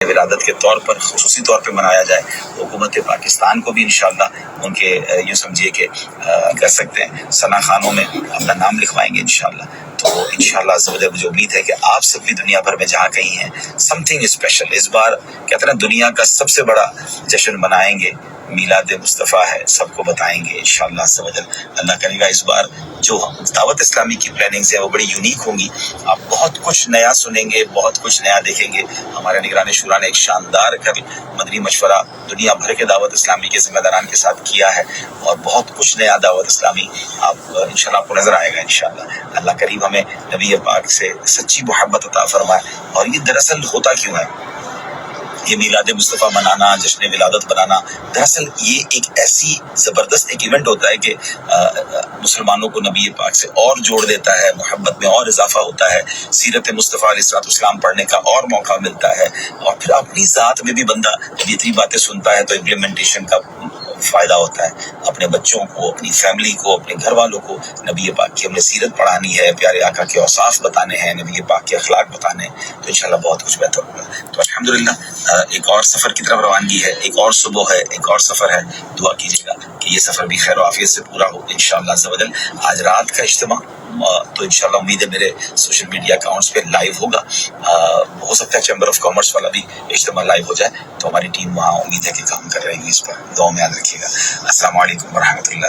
ولادت کے طور پر خصوصی طور پہ منایا جائے، حکومت پاکستان کو بھی انشاءاللہ ان کے یوں سمجھیے کہ کر سکتے ہیں ثنا خانوں میں اپنا نام لکھوائیں گے انشاءاللہ۔ تو انشاءاللہ مجھے امید ہے کہ آپ سب بھی دنیا بھر میں جہاں کہیں ہیں سم تھنگ اسپیشل اس بار کہتے ہیں نا دنیا کا سب سے بڑا جشن منائیں گے، میلاد مصطفیٰ ہے، سب کو بتائیں گے انشاءاللہ عز و جل۔ اللہ کرے گا اس بار جو دعوت اسلامی کی پلاننگز ہیں وہ بڑی یونیک ہوں گی، آپ بہت کچھ نیا سنیں گے، بہت کچھ نیا دیکھیں گے۔ ہمارے نگران شورا نے ایک شاندار مدنی مشورہ دنیا بھر کے دعوت اسلامی کے ذمہ داران کے ساتھ کیا ہے، اور بہت کچھ نیا دعوت اسلامی آپ انشاءاللہ آپ کو نظر آئے گا انشاءاللہ۔ اللہ کریم ہمیں نبی پاک سے سچی محبت عطا فرمائے۔ اور یہ دراصل ہوتا کیوں ہے یہ میلاد مصطفیٰ منانا، جشن ولادت بنانا؟ دراصل یہ ایک ایسی زبردست ایک ایونٹ ہوتا ہے کہ مسلمانوں کو نبی پاک سے اور جوڑ دیتا ہے، محبت میں اور اضافہ ہوتا ہے، سیرت مصطفیٰ علیہ السلام پڑھنے کا اور موقع ملتا ہے، اور پھر اپنی ذات میں بھی بندہ جب اتنی باتیں سنتا ہے تو امپلیمنٹیشن کا فائدہ ہوتا ہے۔ اپنے بچوں کو، اپنی فیملی کو، اپنے گھر والوں کو نبی پاک کی ہم نے سیرت پڑھانی ہے، پیارے آقا کے اوصاف بتانے ہیں، نبی پاک کے اخلاق بتانے ہیں، تو انشاءاللہ بہت کچھ بہتر ہوگا۔ تو الحمدللہ ایک اور سفر کی طرف روانگی ہے، ایک اور صبح ہے، ایک اور سفر ہے۔ دعا کیجیے گا کہ یہ سفر بھی خیر و عافیت سے پورا ہو انشاءاللہ عز و جل۔ آج رات کا اجتماع تو انشاءاللہ امید ہے میرے سوشل میڈیا اکاؤنٹس پہ لائیو ہوگا، ہو سکتا ہے چیمبر آف کامرس والا بھی اجتماع لائیو ہو جائے، تو ہماری ٹیم وہاں امید ہے کہ کام کر رہی ہے اس پر، دعا میں یاد رکھیے گا۔ السلام علیکم ورحمۃ اللہ۔